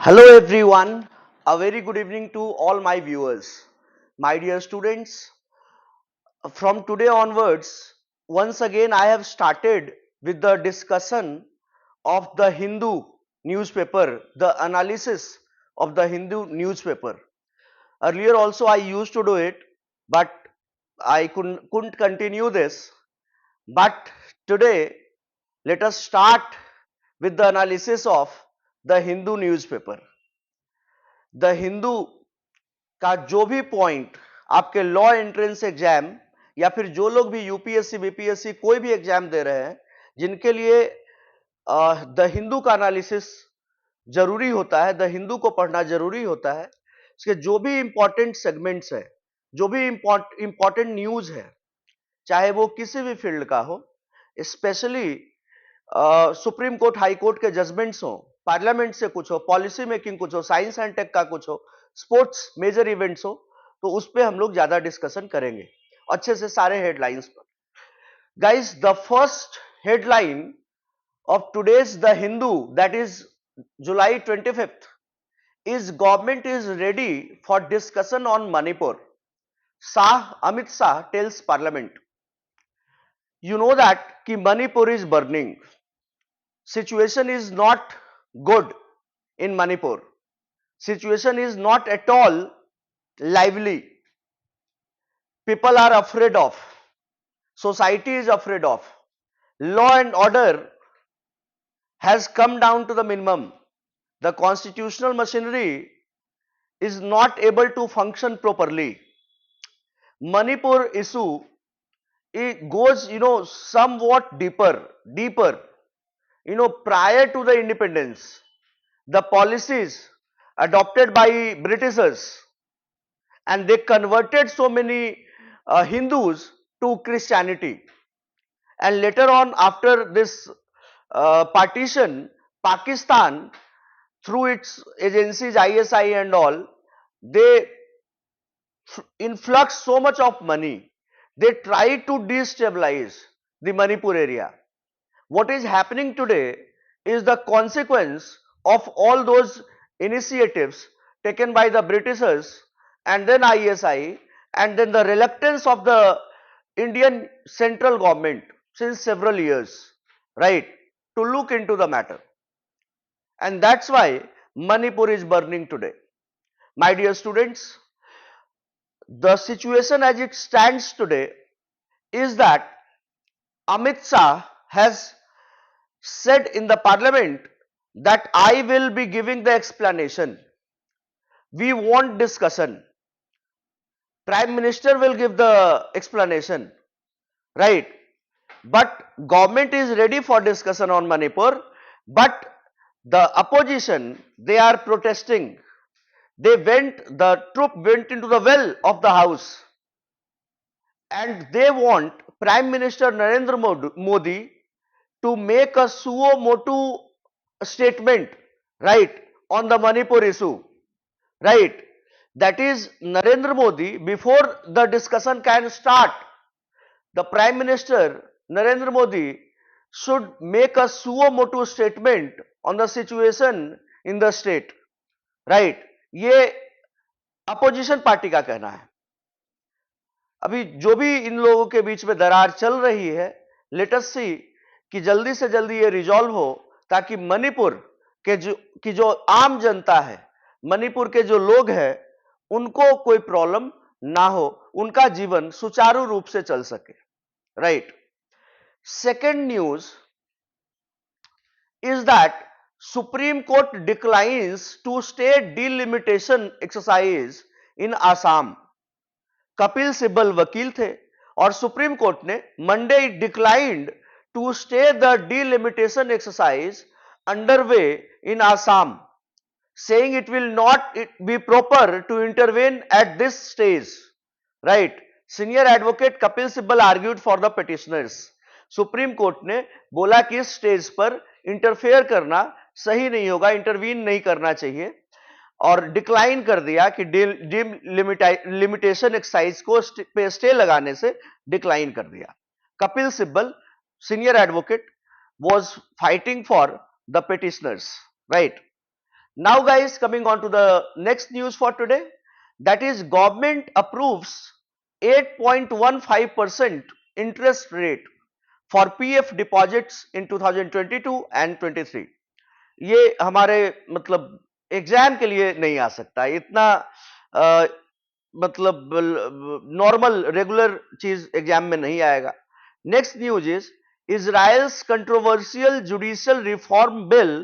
Hello everyone, a very good evening to all my viewers. My dear students, from today onwards, once again I have started with the discussion of the Hindu newspaper, the analysis of the Hindu newspaper. Earlier also I used to do it, but I couldn't continue this. But today, let us start with the analysis of the Hindu newspaper. The Hindu का जो भी point आपके law entrance exam या फिर जो लोग भी UPSC BPSC कोई भी एग्जाम दे रहे हैं जिनके लिए द हिंदू का एनालिसिस जरूरी होता है, द हिंदू को पढ़ना जरूरी होता है, इसके जो भी इंपॉर्टेंट सेगमेंट्स है, जो भी इंपॉर्टेंट न्यूज है, चाहे वो किसी भी फील्ड का हो, specially supreme court high court के जजमेंट्स हो, पार्लियामेंट से कुछ हो, पॉलिसी मेकिंग कुछ हो, साइंस एंड टेक का कुछ हो, स्पोर्ट्स मेजर इवेंट्स हो, तो उस पर हम लोग ज्यादा डिस्कशन करेंगे अच्छे से सारे हेडलाइंस पर. Guys, the first headline of today's The Hindu, that is July 25th, is government is ready for discussion on Manipur. Amit Shah tells parliament. You know that ki Manipur is burning. Situation is not good in Manipur. Situation is not at all lively. People are afraid of. Society is afraid of. Law and order has come down to the minimum. The constitutional machinery is not able to function properly. Manipur issue, it goes, somewhat deeper. Prior to the independence, the policies adopted by Britishers, and they converted so many Hindus to Christianity. And later on, after this partition, Pakistan, through its agencies, ISI and all, they influx so much of money. They try to destabilize the Manipur area. What is happening today is the consequence of all those initiatives taken by the Britishers and then ISI, and then the reluctance of the Indian central government since several years, right, to look into the matter. And that's why Manipur is burning today. My dear students, the situation as it stands today is that Amit Shah has said in the parliament that I will be giving the explanation. We want discussion. Prime Minister will give the explanation, right? But government is ready for discussion on Manipur, but the opposition, they are protesting. The troop went into the well of the house, and they want Prime Minister Narendra Modi to make a suo motu statement, right, on the Manipur issue, right. That is, Narendra Modi, before the discussion can start, the Prime Minister Narendra Modi should make a suo motu statement on the situation in the state, right. ये opposition party का कहना है. अभी जो भी इन लोगों के बीच में दरार चल रही है, लेट अस सी कि जल्दी से जल्दी ये रिजॉल्व हो, ताकि मणिपुर के जो आम जनता है, मणिपुर के जो लोग हैं, उनको कोई प्रॉब्लम ना हो, उनका जीवन सुचारू रूप से चल सके, right. Second news is that Supreme Court declines to stay delimitation exercise in Assam. Kapil Sibal वकील थे और सुप्रीम कोर्ट ने Monday declined to stay the delimitation exercise underway in Assam, saying it will not be proper to intervene at this stage, right. Senior advocate Kapil Sibal argued for the petitioners. Supreme court ने बोला कि इस stage पर interfere करना सही नहीं होगा, intervene नहीं करना चाहिए, और डिक्लाइन कर दिया कि लिमिटेशन एक्सरसाइज को पे स्टे लगाने से डिक्लाइन कर दिया. Kapil Sibal, senior advocate, was fighting for the petitioners, right. Now guys, coming on to the next news for today, that is government approves 8.15% interest rate for PF deposits in 2022 and 23. ये हमारे मतलब exam के लिए नहीं आ सकता इतना मतलब नॉर्मल रेगुलर चीज एग्जाम में नहीं आएगा. Next news is Israel's controversial judicial reform bill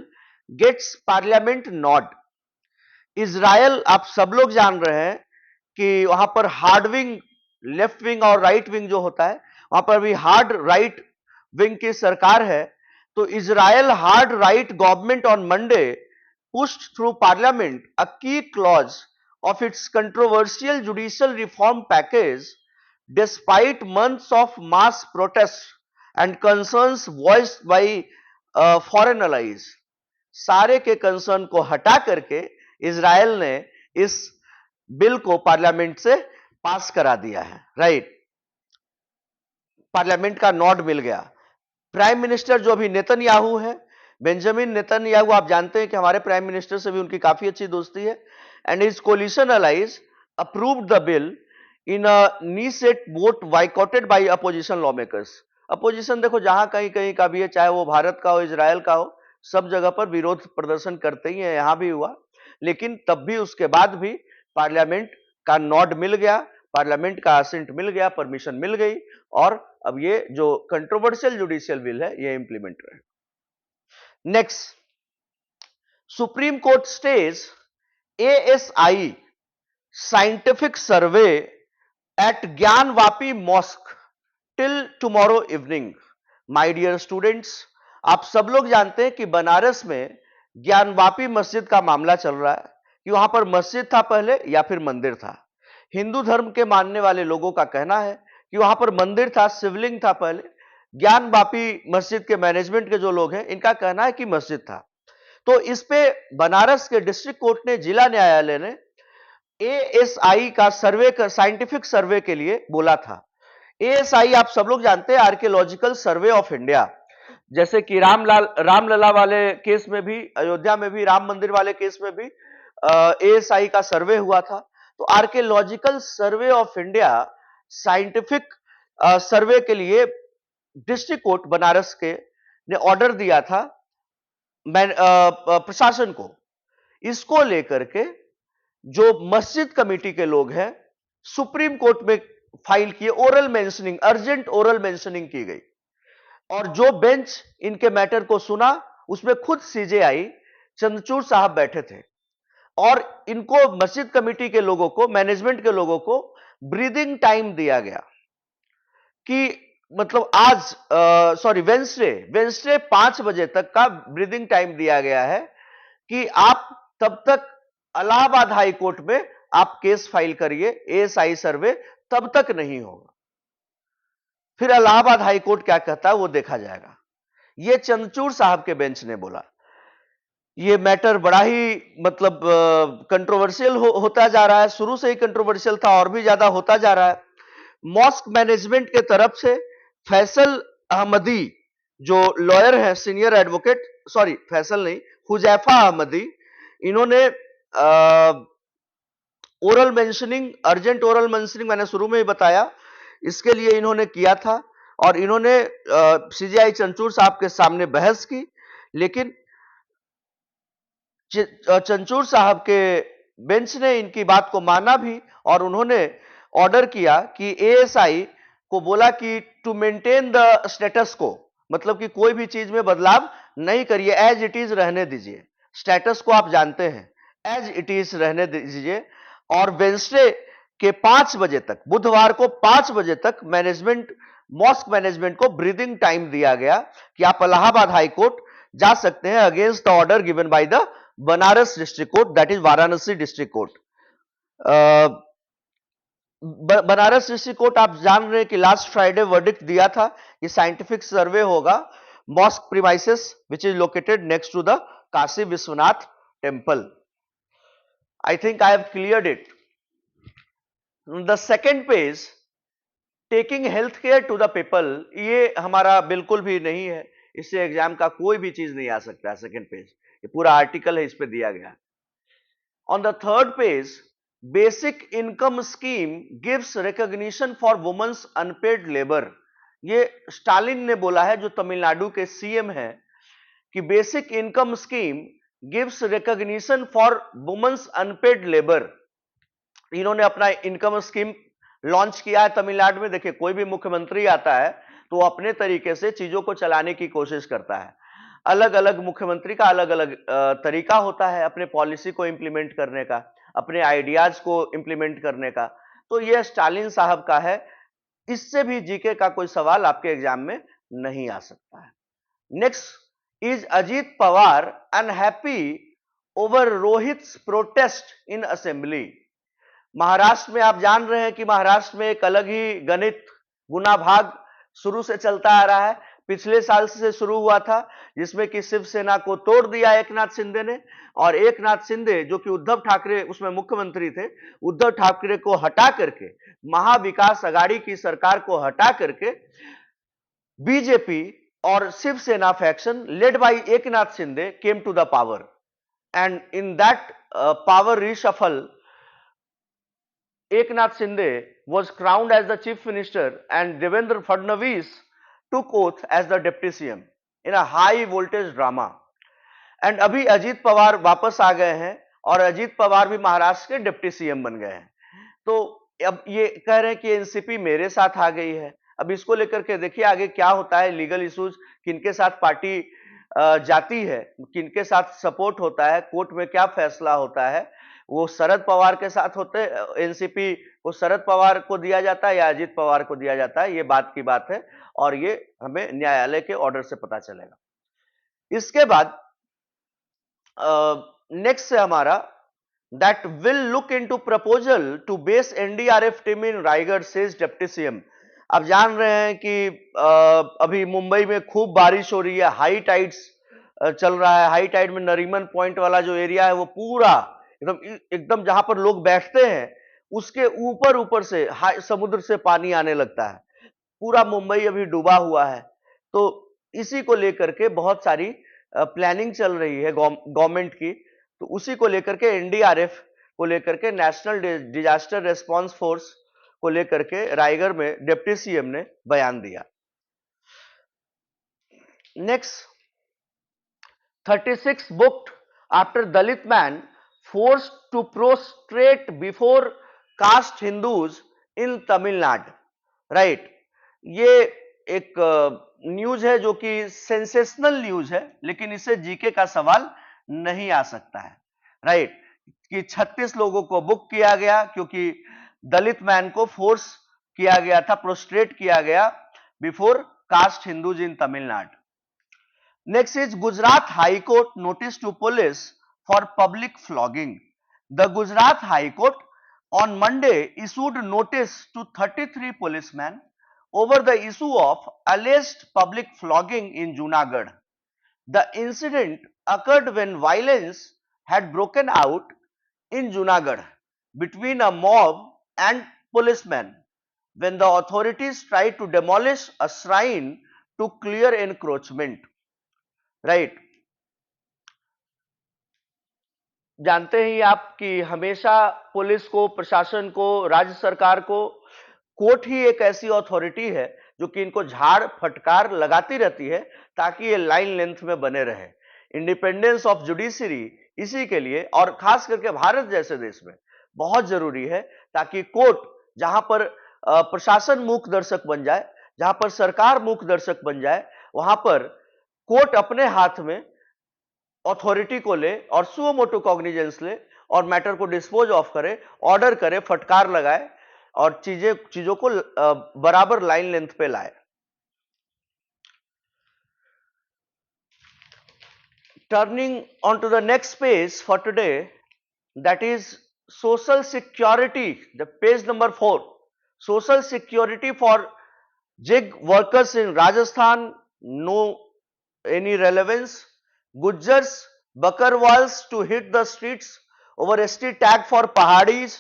gets parliament nod. Israel आप सब लोग जान रहे हैं कि वहां पर हार्ड विंग, लेफ्ट विंग और राइट विंग जो होता है वहां पर भी हार्ड राइट विंग की सरकार है. तो Israel hard right government on Monday pushed through parliament a key clause of its controversial judicial reform package despite months of mass protests and concerns voiced by foreign allies. सारे के concern को हटा करके Israel ने इस bill को parliament से पास करा दिया है. राइट, पार्लियामेंट का नॉड मिल गया. प्राइम मिनिस्टर जो अभी नेतन्याहू है, बेंजामिन नेतन्याहू, आप जानते हैं कि हमारे प्राइम मिनिस्टर से भी उनकी काफी अच्छी दोस्ती है, and his coalition allies approved the bill in a Knesset vote boycotted by opposition law makers. Opposition देखो जहां कहीं कहीं का भी है, चाहे वो भारत का हो, इजराइल का हो, सब जगह पर विरोध प्रदर्शन करते ही है, यहां भी हुआ. लेकिन तब भी उसके बाद भी पार्लियामेंट का नॉड मिल गया, पार्लियामेंट का असेंट मिल गया, परमिशन मिल गई, और अब ये जो कंट्रोवर्शियल जुडिशियल बिल है ये इंप्लीमेंट है. Next, supreme court stays ASI scientific survey at Gyanvapi mosque till tomorrow evening. My dear students, आप सब लोग जानते हैं कि बनारस में ज्ञान वापी मस्जिद का मामला चल रहा है कि वहां पर मस्जिद था पहले या फिर मंदिर था. हिंदू धर्म के मानने वाले लोगों का कहना है कि वहां पर मंदिर था, शिवलिंग था पहले. ज्ञान वापी मस्जिद के मैनेजमेंट के जो लोग हैं इनका कहना है कि मस्जिद था. तो इस पे बनारस के डिस्ट्रिक्ट कोर्ट ने, जिला न्यायालय ने ASI का सर्वे कर, साइंटिफिक सर्वे के लिए बोला था. ASI आप सब लोग जानते हैं, आर्कियोलॉजिकल सर्वे ऑफ इंडिया. जैसे कि रामलला वाले केस में भी, अयोध्या में भी, राम मंदिर वाले केस में भी ASI का सर्वे हुआ था. तो archaeological survey of India scientific survey के लिए डिस्ट्रिक्ट कोर्ट बनारस के ने ऑर्डर दिया था प्रशासन को. इसको लेकर के जो मस्जिद कमेटी के लोग हैं सुप्रीम कोर्ट में फाइल किए, oral mentioning, urgent oral mentioning की गई, और जो बेंच इनके मैटर को सुना उसमें खुद CJI चंद्रचूड़ साहब बैठे थे, और इनको मस्जिद कमेटी के लोगों को, मैनेजमेंट के लोगों को ब्रीदिंग टाइम दिया गया कि मतलब आज वेंसडे 5 बजे तक का ब्रीदिंग टाइम दिया गया है कि आप तब तक इलाहाबाद हाई कोर्ट में आप केस फाइल करिए, ASI सर्वे तब तक नहीं होगा. फिर इलाहाबाद हाई कोर्ट क्या कहता है वो देखा जाएगा. ये चंद्रचूड़ साहब के बेंच ने बोला. ये मैटर बड़ा ही मतलब कंट्रोवर्शियल होता जा रहा है, शुरू से ही कंट्रोवर्शियल था और भी ज्यादा होता जा रहा है. मॉस्क मैनेजमेंट के तरफ से फैसल अहमदी जो लॉयर है, सीनियर एडवोकेट, सॉरी फैसल नहीं, हुजैफा अहमदी, इन्होंने oral mentioning, urgent oral mentioning मैंने शुरू में ही बताया, इसके लिए इन्होंने किया था, और इन्होंने CJI चंद्रचूड़ साहब के सामने बहस की. लेकिन चंद्रचूड़ साहब के बेंच ने इनकी बात को माना भी, और उन्होंने ऑर्डर किया कि ASI को बोला कि टू मेंटेन द स्टेटस को, मतलब कि कोई भी चीज में बदलाव नहीं करिए, एज इट इज रहने दीजिए. स्टेटस को आप जानते हैं, एज इट इज रहने दीजिए. और वेंसडे के 5 बजे तक, बुधवार को 5 बजे तक मैनेजमेंट, मॉस्क मैनेजमेंट को ब्रीदिंग टाइम दिया गया कि आप इलाहाबाद हाई कोर्ट जा सकते हैं against the order given by the Banaras district court, that is Varanasi district court. Banaras district court आप जान रहे हैं कि लास्ट फ्राइडे वर्डिक्ट दिया था कि साइंटिफिक सर्वे होगा mosque premises which is located next to the Kashi Vishwanath temple. I think I have cleared it. The second page, taking healthcare to the people, ये हमारा बिल्कुल भी नहीं है, इससे एग्जाम का कोई भी चीज नहीं आ सकता है. सेकेंड पेज ये पूरा आर्टिकल है, इस पे दिया गया। On the third page, basic income scheme gives recognition for women's unpaid labour. ये स्टालिन ने बोला है, जो तमिलनाडु के सीएम है, कि basic income scheme gives recognition for women's unpaid labour. इन्होंने अपना इनकम स्कीम लॉन्च किया है तमिलनाडु में। देखिए, कोई भी मुख्यमंत्री आता है तो वो अपने तरीके से चीजों को चलाने की कोशिश करता है। अलग अलग मुख्यमंत्री का अलग अलग तरीका होता है अपने पॉलिसी को इंप्लीमेंट करने का, अपने आइडियाज को इंप्लीमेंट करने का। तो यह स्टालिन साहब का है। इससे भी जीके का कोई सवाल आपके एग्जाम में नहीं आ सकता है। Next, is Ajit Pawar unhappy over Rohit's protest in assembly. Maharashtra में आप जान रहे हैं कि महाराष्ट्र में एक अलग ही गणित गुना भाग शुरू से चलता आ रहा है। पिछले साल से शुरू हुआ था, जिसमें कि शिवसेना को तोड़ दिया एकनाथ शिंदे ने, और एकनाथ शिंदे जो कि उद्धव ठाकरे उसमें मुख्यमंत्री थे, उद्धव ठाकरे को हटा करके, महाविकास अघाड़ी की सरकार को हटा करके बीजेपी और Shiv Sena faction led by Eknath Shinde came to the power, and in that power reshuffle, Eknath Shinde was crowned as the chief minister and Devendra Fadnavis took oath as the deputy CM in a high voltage drama. And अभी अजीत पवार वापस आ गए हैं और अजीत पवार भी महाराष्ट्र के deputy CM बन गए हैं। तो अब ये कह रहे हैं कि एनसीपी मेरे साथ आ गई है। अब इसको लेकर के देखिए आगे क्या होता है, लीगल इश्यूज, किनके साथ पार्टी जाती है, किनके साथ सपोर्ट होता है, कोर्ट में क्या फैसला होता है, वो शरद पवार के साथ होते, एनसीपी को शरद पवार को दिया जाता है या अजीत पवार को दिया जाता है, ये बात की बात है और ये हमें न्यायालय के ऑर्डर से पता चलेगा। इसके बाद नेक्स्ट से हमारा, that will look into proposal to base NDRF team in Raigad, says deputy CM. आप जान रहे हैं कि अभी मुंबई में खूब बारिश हो रही है, हाई टाइड्स चल रहा है। हाई टाइड में नरीमन पॉइंट वाला जो एरिया है वो पूरा एकदम एकदम जहां पर लोग बैठते हैं उसके ऊपर ऊपर से समुद्र से पानी आने लगता है। पूरा मुंबई अभी डूबा हुआ है। तो इसी को लेकर के बहुत सारी प्लानिंग चल रही है गवर्नमेंट की। तो उसी को लेकर के एनडीआरएफ को लेकर के, नेशनल डिजास्टर रिस्पांस फोर्स को लेकर के रायगढ़ में डिप्टी सीएम ने बयान दिया। Next, 36 booked after Dalit man forced to prostrate before caste Hindus in Tamil Nadu, right. ये एक न्यूज है जो कि सेंसेशनल न्यूज है, लेकिन इससे जीके का सवाल नहीं आ सकता है, राइट। कि 36 लोगों को बुक किया गया क्योंकि दलित मैन को फोर्स किया गया था, प्रोस्ट्रेट किया गया before caste Hindus in Tamil Nadu. Next is Gujarat High Court notice to police for public flogging. The Gujarat High Court on Monday issued notice to 33 policemen over the issue of alleged public flogging in Junagadh. The incident occurred when violence had broken out in Junagadh between a mob and policemen when the authorities tried to demolish a shrine to clear encroachment. Right. जानते ही आप कि हमेशा police को, प्रशासन को, राज्य सरकार को, कोर्ट ही एक ऐसी अथॉरिटी है जो कि इनको झाड़ फटकार लगाती रहती है ताकि ये लाइन लेंथ में बने रहे। इंडिपेंडेंस ऑफ जुडिशरी इसी के लिए, और खास करके भारत जैसे देश में बहुत जरूरी है, ताकि कोर्ट जहां पर प्रशासन मूक दर्शक बन जाए, जहां पर सरकार मूक दर्शक बन जाए, वहां पर कोर्ट अपने हाथ में अथॉरिटी को ले और सुओ मोटो कॉग्निजेंस ले और मैटर को डिस्पोज ऑफ करे, ऑर्डर करे, फटकार लगाए और चीजों को बराबर लाइन लेंथ पे लाए। Turning on to the next page for today, that is social security, the page number 4, social security for gig workers in Rajasthan, no any relevance. Gujjars, Bakarwals to hit the streets over ST tag for Pahadis.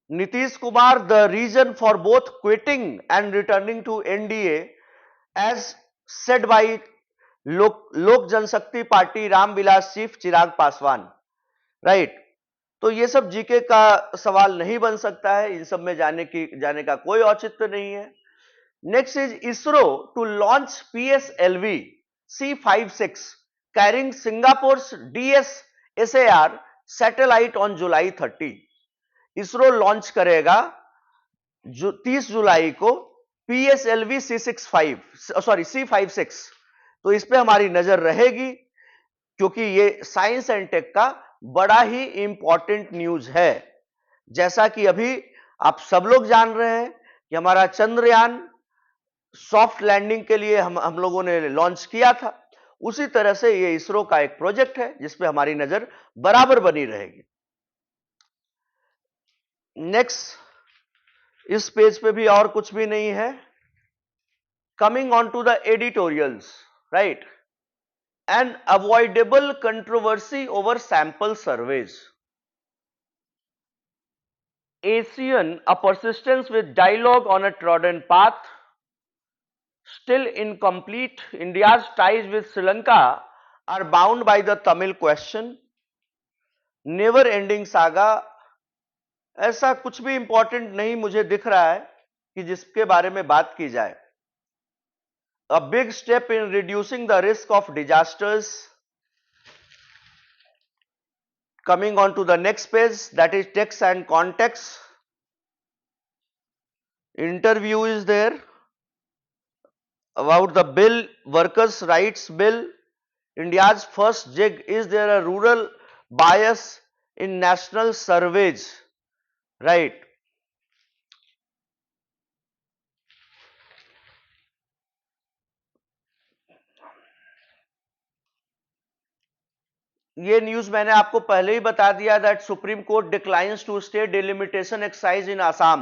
Nitish Kumar, the reason for both quitting and returning to NDA, as said by लोक जनशक्ति party Ramvilas chief Chirag Paswan, right. तो ये सब GK का सवाल नहीं बन सकता है, इन सब में जाने का कोई औचित्य नहीं है। Next is ISRO to launch PSLV C56 carrying Singapore DSSAR satellite on July 30। ISRO लॉन्च करेगा 30 जुलाई को PSLV C56। तो इस पे हमारी नजर रहेगी, क्योंकि ये साइंस एंड टेक का बड़ा ही इंपॉर्टेंट न्यूज है। जैसा कि अभी आप सब लोग जान रहे हैं कि हमारा चंद्रयान सॉफ्ट लैंडिंग के लिए हम लोगों ने लॉन्च किया था, उसी तरह से ये इसरो का एक प्रोजेक्ट है जिसपे हमारी नजर बराबर बनी रहेगी। नेक्स्ट, इस पेज पे भी और कुछ भी नहीं है। Coming on to the editorials, right. An avoidable controversy over sample surveys. ASEAN, a persistence with dialogue on a trodden path. Still incomplete, India's ties with Sri Lanka are bound by the Tamil question. Never ending saga. ऐसा कुछ भी important नहीं मुझे दिख रहा है कि जिसके बारे में बात की जाए। A big step in reducing the risk of disasters. Coming on to the next page, that is text and context. Interview is there about the bill, workers' rights bill. India's first jig. Is there a rural bias in national surveys? Right. ये news मैंने आपको पहले ही बता दिया that supreme court declines to stay delimitation exercise in Assam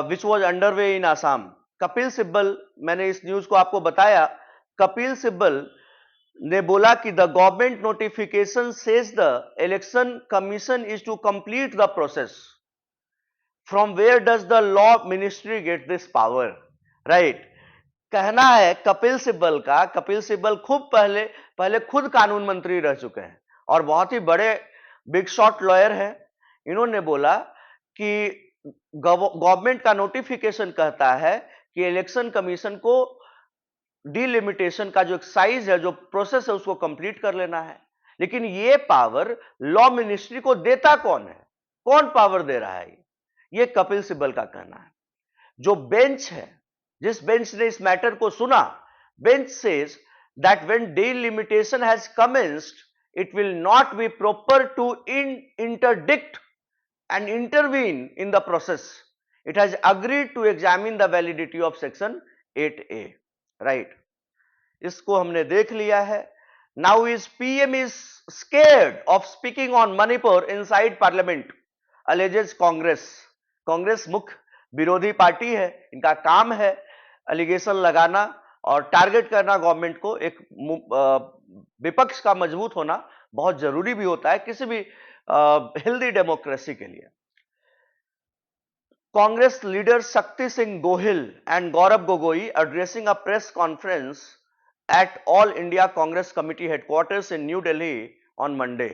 which was underway in Assam. Kapil Sibal, मैंने इस news को आपको बताया, कपिल सिब्बल ने बोला कि the government notification says the election commission is to complete the process. From where does the law ministry get this power, right. कहना है कपिल सिब्बल का, कपिल सिब्बल खूब पहले खुद कानून मंत्री रह चुके हैं और बहुत ही बड़े बिग शॉट लॉयर हैं। इन्होंने बोला कि गवर्नमेंट का नोटिफिकेशन कहता है कि इलेक्शन कमीशन को डिलिमिटेशन का जो एक्सरसाइज है, जो प्रोसेस है, उसको कंप्लीट कर लेना है। लेकिन ये पावर लॉ मिनिस्ट्री को देता कौन है? कौन पावर दे रहा है? ये कपिल सिब्बल का कहना है। जो बेंच है, जिस बेंच ने इस मैटर को सुना, bench says that when delimitation has commenced it will not be proper to interdict and intervene in the process. It has agreed to examine the validity of section 8A, right? इसको हमने देख लिया है। Now is PM is scared of speaking on Manipur inside parliament, alleges Congress. Congress मुख्य विरोधी party है, इनका काम है एलिगेशन लगाना और टारगेट करना गवर्नमेंट को। एक विपक्ष का मजबूत होना बहुत जरूरी भी होता है किसी भी हेल्दी डेमोक्रेसी के लिए। Congress leader Shakti Singh Gohil and Gaurav Gogoi addressing a press conference at all India Congress committee headquarters in new Delhi on Monday.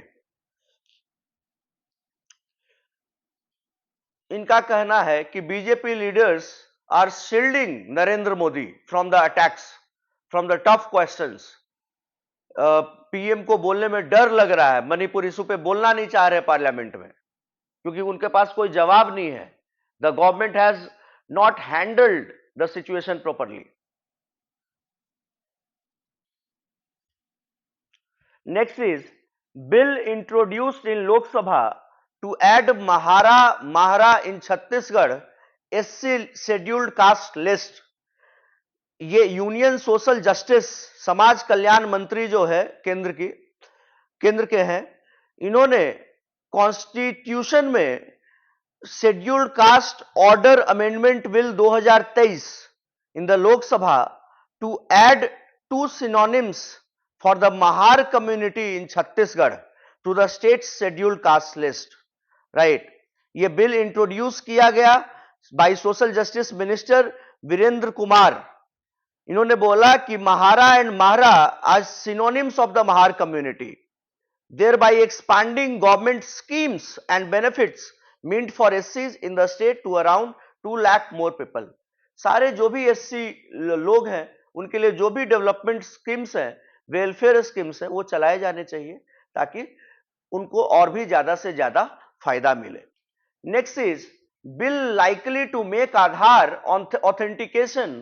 इनका कहना है कि BJP leaders are shielding Narendra Modi from the attacks, from the tough questions. PM को बोलने में डर लग रहा है, मणिपुर इशू पे बोलना नहीं चाह रहे पार्लियामेंट में क्योंकि उनके पास कोई जवाब नहीं है। The government has not handled the situation properly. Next is bill introduced in Lok Sabha to add Mahara in Chhattisgarh SC scheduled caste list. ये यूनियन सोशल जस्टिस, समाज कल्याण मंत्री जो है केंद्र के हैं, इन्होंने कॉन्स्टिट्यूशन में scheduled caste order amendment bill 2023 in the Lok Sabha to add 2 synonyms for the Mahar community in Chhattisgarh to the state scheduled caste list, right. ये बिल इंट्रोड्यूस किया गया by social justice minister Virendra Kumar. इन्होंने बोला कि Mahara and Mahara are synonyms of the Mahar community, thereby expanding government schemes and benefits meant for SCs in the state to around 2 lakh more people. सारे जो भी SC लोग हैं उनके लिए जो भी डेवलपमेंट स्कीम्स हैं, वेलफेयर स्कीम्स हैं, वो चलाए जाने चाहिए ताकि उनको और भी ज्यादा से ज्यादा फायदा मिले. Next is bill likely to make Aadhaar authentication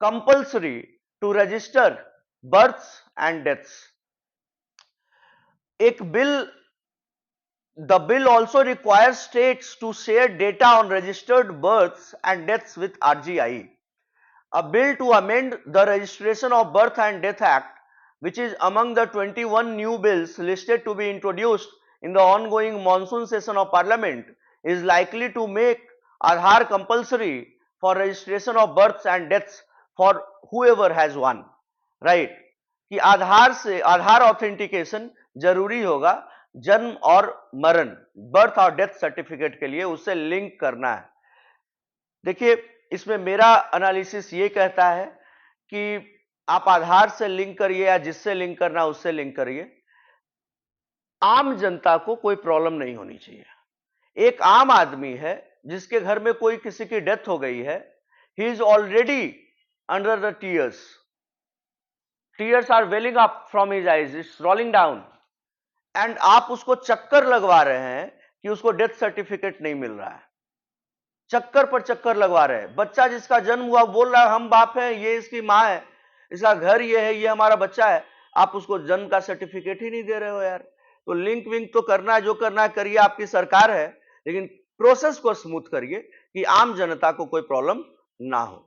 compulsory to register births and deaths. एक बिल, the bill also requires states to share data on registered births and deaths with RGI. A bill to amend the Registration of Birth and Death Act, which is among the 21 new bills listed to be introduced in the ongoing monsoon session of Parliament, is likely to make Aadhaar compulsory for registration of births and deaths for whoever has one. Right? कि आधार से आधार authentication जरूरी होगा जन्म और मरण, birth और death certificate के लिए उससे लिंक करना है. देखिए, इसमें मेरा एनालिसिस ये कहता है कि आप आधार से लिंक करिए या जिससे लिंक करना उससे लिंक करिए, आम जनता को कोई प्रॉब्लम नहीं होनी चाहिए. एक आम आदमी है जिसके घर में कोई किसी की डेथ हो गई है, he is already under the tears, tears are welling up from his eyes, it's rolling down, and आप उसको चक्कर लगवा रहे हैं कि उसको डेथ सर्टिफिकेट नहीं मिल रहा है. चक्कर पर चक्कर लगवा रहे हैं. बच्चा जिसका जन्म हुआ बोल रहा है हम बाप हैं, ये इसकी मां है, इसका घर ये है, ये हमारा बच्चा है, आप उसको जन्म का सर्टिफिकेट ही नहीं दे रहे हो यार. तो लिंक विंक तो करना है, जो करना है करिए, आपकी सरकार है, लेकिन प्रोसेस को स्मूथ करिए कि आम जनता को कोई प्रॉब्लम ना हो.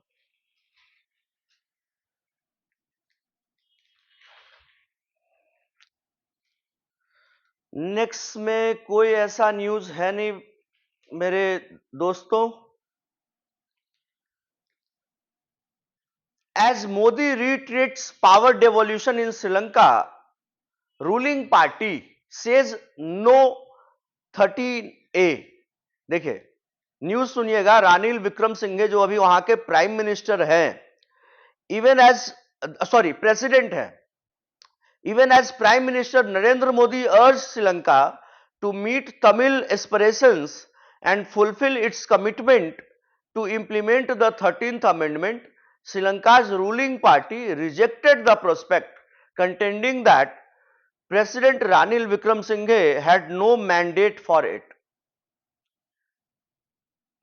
नेक्स्ट में कोई ऐसा न्यूज है नहीं मेरे दोस्तों. As Modi reiterates power devolution in Sri Lanka, ruling party says no 13A. देखिए, न्यूज सुनिएगा. रानिल विक्रमसिंघे जो अभी वहां के प्राइम मिनिस्टर हैं, इवन एज प्रेसिडेंट है, even as Prime Minister Narendra Modi urged Sri Lanka to meet Tamil aspirations and fulfill its commitment to implement the 13th Amendment, Sri Lanka's ruling party rejected the prospect, contending that President Ranil Wickremesinghe had no mandate for it.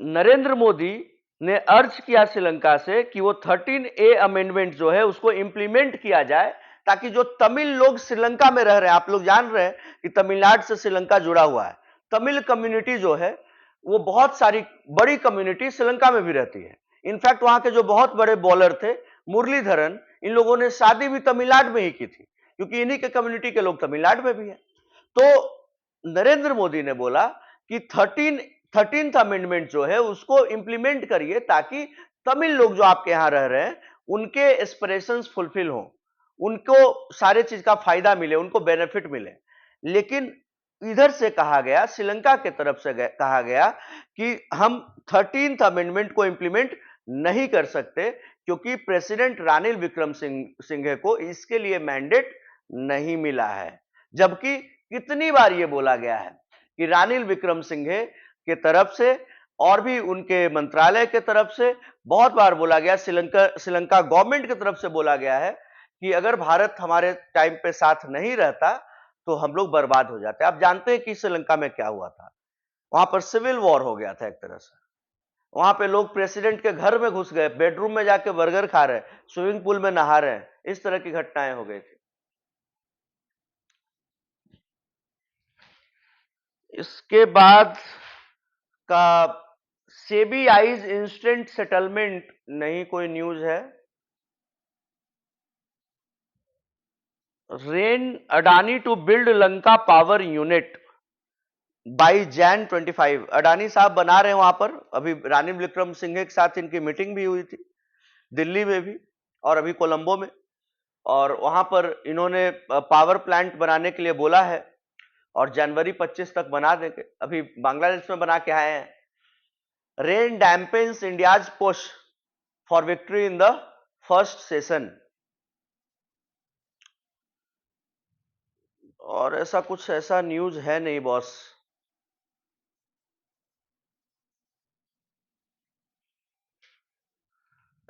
Narendra Modi ने अर्ज किया श्रीलंका से कि वो 13A amendment जो है उसको implement किया जाए ताकि जो तमिल लोग श्रीलंका में रह रहे हैं, आप लोग जान रहे हैं कि तमिलनाडु से श्रीलंका जुड़ा हुआ है, तमिल कम्युनिटी जो है वो बहुत सारी बड़ी कम्युनिटी श्रीलंका में भी रहती है. इनफैक्ट वहां के जो बहुत बड़े बॉलर थे मुरलीधरन, इन लोगों ने शादी भी तमिलनाडु में ही की थी क्योंकि इन्हीं के कम्युनिटी के लोग तमिलनाडु में भी है. तो नरेंद्र मोदी ने बोला कि 13th अमेंडमेंट जो है उसको इंप्लीमेंट करिए ताकि तमिल लोग जो आपके यहां रह रहे हैं उनके एस्पिरेशंस फुलफिल हो, उनको सारे चीज का फायदा मिले, उनको बेनिफिट मिले. लेकिन इधर से कहा गया, श्रीलंका की तरफ से कहा गया कि हम 13th अमेंडमेंट को इंप्लीमेंट नहीं कर सकते क्योंकि प्रेसिडेंट रानिल विक्रमसिंघे को इसके लिए मैंडेट नहीं मिला है. जबकि कितनी बार यह बोला गया है कि रानिल विक्रमसिंघे के तरफ से और भी उनके मंत्रालय के तरफ से बहुत बार बोला गया, श्रीलंका गवर्नमेंट की तरफ से बोला गया है कि अगर भारत हमारे टाइम पे साथ नहीं रहता तो हम लोग बर्बाद हो जाते. आप जानते हैं कि श्रीलंका में क्या हुआ था, वहां पर सिविल वॉर हो गया था एक तरह से. वहां पे लोग प्रेसिडेंट के घर में घुस गए, बेडरूम में जाके बर्गर खा रहे, स्विमिंग पूल में नहा रहे, इस तरह की घटनाएं हो गई थी. इसके बाद का सेबी आइज इंस्टेंट सेटलमेंट नहीं कोई न्यूज है. रेन Adani to build Lanka power unit by Jan 25. Adani साहब बना रहे हैं वहां पर. अभी रानिल विक्रमसिंघे के साथ इनकी मीटिंग भी हुई थी दिल्ली में भी और अभी कोलंबो में, और वहां पर इन्होंने पावर प्लांट बनाने के लिए बोला है और जनवरी 25 तक बना देंगे. अभी बांग्लादेश में बना के आए हैं. Rain dampens India's push for victory in the first session, और ऐसा कुछ ऐसा न्यूज है नहीं boss.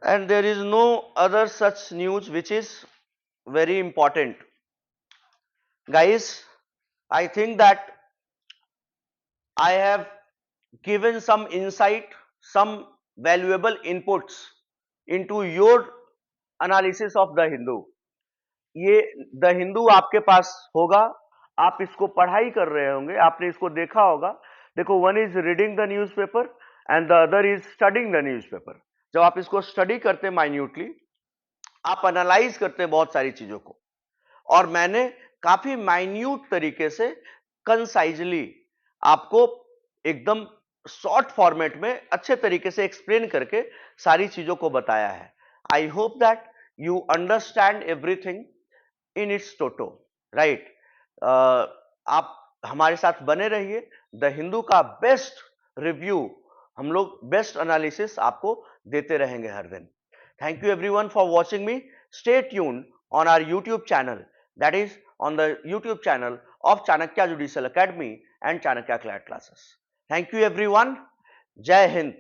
And there is no other such news which is very important. Guys, I think that I have given some insight, some valuable inputs into your analysis of the Hindu. ये the Hindu आपके पास होगा, आप इसको पढ़ाई कर रहे होंगे, आपने इसको देखा होगा। देखो, one is reading the newspaper and the other is studying the newspaper. जब आप इसको स्टडी करते हैं माइन्यूटली, आप एनालाइज करते हैं बहुत सारी चीजों को, और मैंने काफी माइन्यूट तरीके से कंसाइजली आपको एकदम शॉर्ट फॉर्मेट में अच्छे तरीके से एक्सप्लेन करके सारी चीजों को बताया है। I hope that you understand everything in its toto, right. आप हमारे साथ बने रहिए। द हिंदू का बेस्ट रिव्यू, हम लोग बेस्ट एनालिसिस आपको देते रहेंगे हर दिन। Thank you everyone for watching me. Stay tuned on our YouTube channel, that is on the YouTube channel of Chanakya Judicial Academy and Chanakya Clat Classes. Thank you everyone. Jai Hind.